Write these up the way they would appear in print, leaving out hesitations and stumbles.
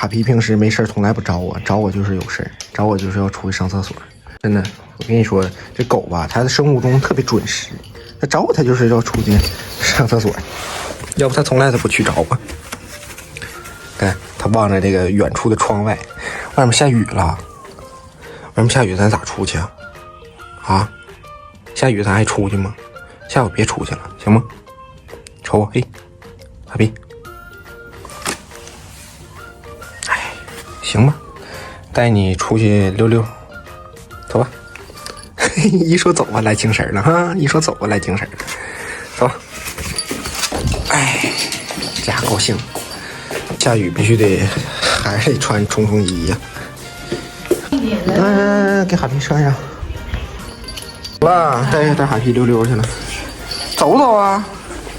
哈皮平时没事从来不找我，找我就是有事，找我就是要出去上厕所。真的，我跟你说，这狗吧，它的生物钟特别准时，它找我它就是要出去上厕所，要不它从来都不去找我。看，它望着这个远处的窗外，外面下雨了，外面下雨咱咋出去啊？啊，下雨咱还出去吗？下午别出去了，行吗？瞅我，嘿，哈皮。行吧，带你出去溜溜，走吧。一说走啊，来精神了哈！一说走啊，来精神了，走吧。哎，家高兴，下雨必须得还是得穿冲锋衣呀。给哈皮穿上。好了，带哈皮溜溜去了，走走啊！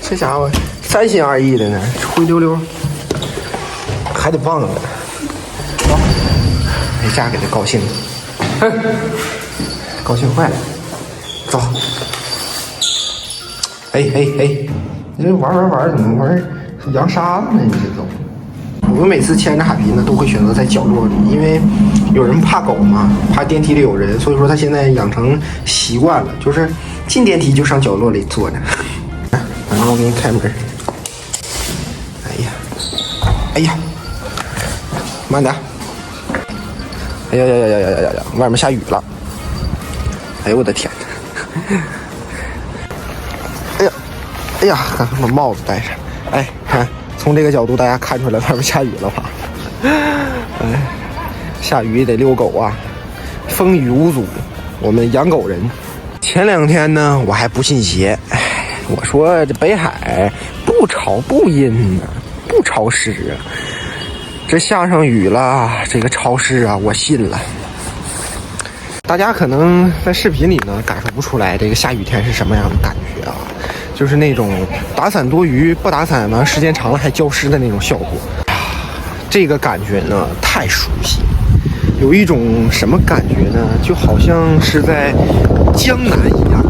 这家伙三心二意的呢，出去溜溜还得忘了。这家给他高兴的，哼，高兴坏了。走，哎，你这玩怎么玩扬沙子呢？你这走。我们每次牵着哈皮呢，都会选择在角落里，因为有人怕狗嘛，怕电梯里有人，所以说他现在养成习惯了，就是进电梯就上角落里坐着。反正我给你开门。哎呀，慢点。哎呀！外面下雨了！哎呦我的天！哎呀，把帽子戴上。哎，看从这个角度，大家看出来外面下雨了吧？哎，下雨也得遛狗啊，风雨无阻。我们养狗人，前2天呢，我还不信邪，我说这北海不潮不阴呢，不潮湿啊。这下上雨了，这个潮湿啊，我信了。大家可能在视频里呢感受不出来这个下雨天是什么样的感觉啊，就是那种打伞多余，不打伞完时间长了还浇湿的那种效果。这个感觉呢太熟悉，有一种什么感觉呢？就好像是在江南一样，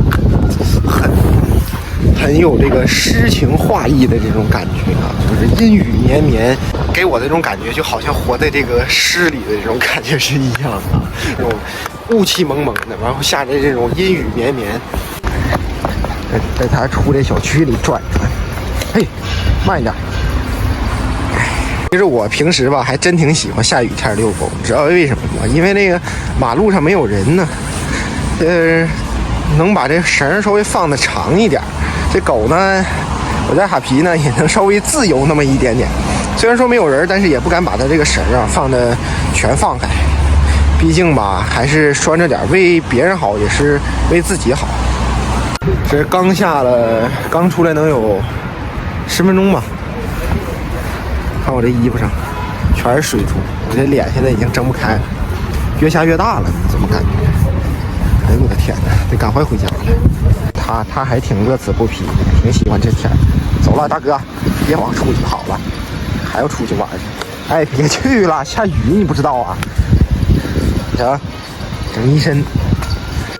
很有这个诗情画意的这种感觉啊，就是阴雨绵绵，给我的这种感觉就好像活在这个诗里的这种感觉是一样的，这种雾气蒙蒙的，然后下着这种阴雨绵绵，在他出这小区里转转，嘿，慢一点。其实我平时吧还真挺喜欢下雨天遛狗，你知道为什么吗？因为那个马路上没有人呢，能把这绳稍微放得长一点。这狗呢，我家哈皮呢也能稍微自由那么一点点。虽然说没有人，但是也不敢把它这个绳啊放的全放开。毕竟吧，还是拴着点，为别人好也是为自己好。这刚出来能有10分钟吧。看我这衣服上全是水珠，我这脸现在已经睁不开了，越下越大了，你怎么感觉？哎呦我的天哪，得赶快回家了。他还挺乐此不疲，挺喜欢这天。走了，大哥，别往出去跑了，还要出去玩去。哎，别去了，下雨你不知道啊？行，整一身。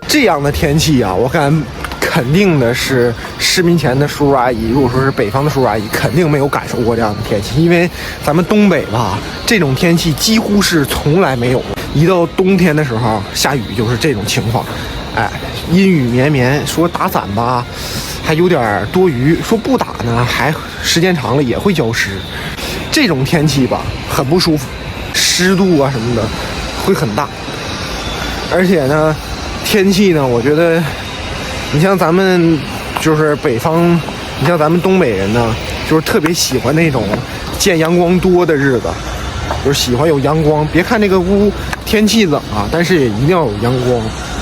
这样的天气啊，我肯定的是市民前的叔叔阿姨，如果说是北方的叔叔阿姨，肯定没有感受过这样的天气，因为咱们东北吧，这种天气几乎是从来没有过。一到冬天的时候下雨就是这种情况，哎，阴雨绵绵，说打伞吧还有点多余，说不打呢还时间长了也会浇湿。这种天气吧很不舒服，湿度啊什么的会很大，而且呢天气呢，我觉得你像咱们就是北方，你像咱们东北人呢，就是特别喜欢那种见阳光多的日子，就是喜欢有阳光。别看这个屋天气冷啊，但是也一定要有阳光，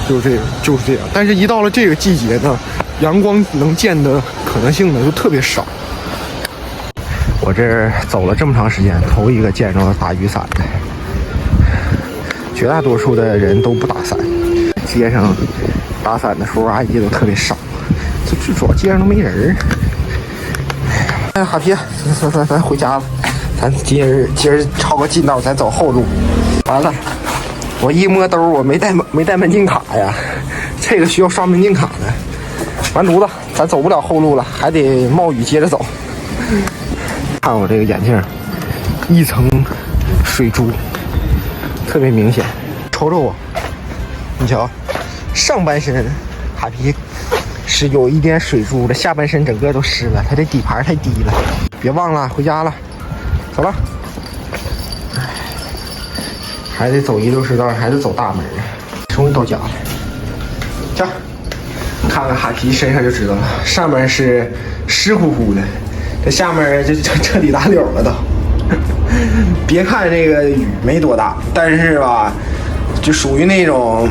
就是这样。但是一到了这个季节呢，阳光能见的可能性呢就特别少。我这走了这么长时间，头一个见着打雨伞的，绝大多数的人都不打伞，街上打伞的叔叔阿姨都特别少，最主要街上都没人。哎，哈皮，咱回家了，咱今儿抄个近道，咱走后路。完了，我一摸兜，我没带门禁卡呀，这个需要刷门禁卡的。完犊子，咱走不了后路了，还得冒雨接着走。看我这个眼镜，一层水珠，特别明显。瞅瞅我，你瞧，上半身哈皮是有一点水珠的，下半身整个都湿了，它这底盘太低了。别忘了回家了，走了。还得走1、60道，还得走大门呢。终于到家了，这看看哈皮身上就知道了，上面是湿乎乎的，这下面就彻底打绺了都。别看这个雨没多大，但是吧，就属于那种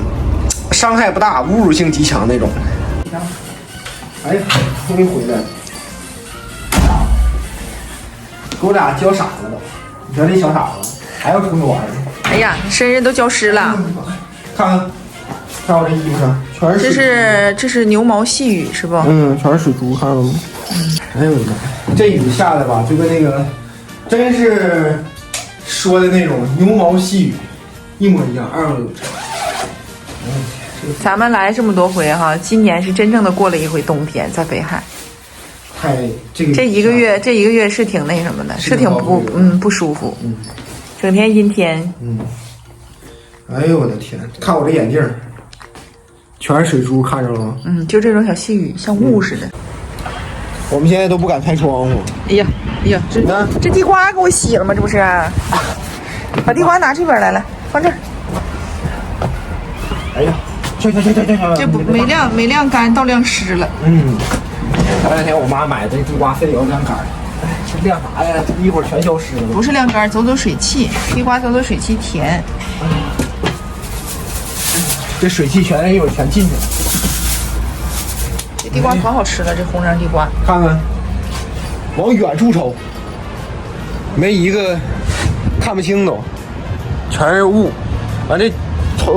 伤害不大、侮辱性极强那种。哎呀，终于回来了，给我俩浇傻了都。你瞧这小傻子还要出去玩呢。哎呀，身上都浇湿了。看看我这衣服上全是这是牛毛细雨是不？嗯，全是水珠，看到了吗？哎呦我的妈！这雨下的吧，就跟那个真是说的那种牛毛细雨一模一样，2毛9成。咱们来这么多回哈，今年是真正的过了一回冬天，在北海。太这一个月是挺那什么的，是挺不舒服。整天阴天。哎呦我的天！看我这眼镜，全是水珠，看着了吗？就这种小细雨，像雾似的。我们现在都不敢开窗户。哎呀，这地瓜给我洗了吗？这不是？把地瓜拿这边来，放这儿。哎呀，这不没晾干，倒晾湿了。前2天我妈买的地瓜非得要晾干，哎，这晾啥呀？一会儿全消失了。不是晾干，走水汽，地瓜走水汽甜。这水汽一会儿全进去了。这地瓜可好吃了，这红瓤地瓜。看看，往远处瞅，没一个看不清都，全是雾。完这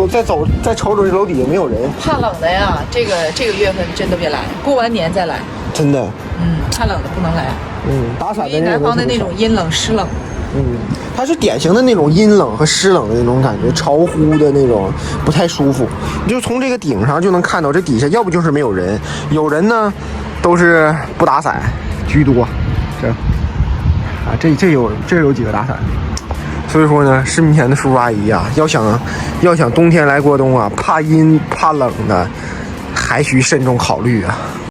再瞅瞅这楼底下没有人。怕冷的呀，这个月份真的别来，过完年再来。真的。怕冷的不能来。打伞的因为南方的那种阴冷湿冷。它是典型的那种阴冷和湿冷的那种感觉，潮乎的那种，不太舒服。你就从这个顶上就能看到，这底下要不就是没有人，有人呢都是不打伞居多。这有几个打伞。所以说呢，市民前的叔叔阿姨啊，要想冬天来过冬啊，怕阴怕冷的，还需慎重考虑啊。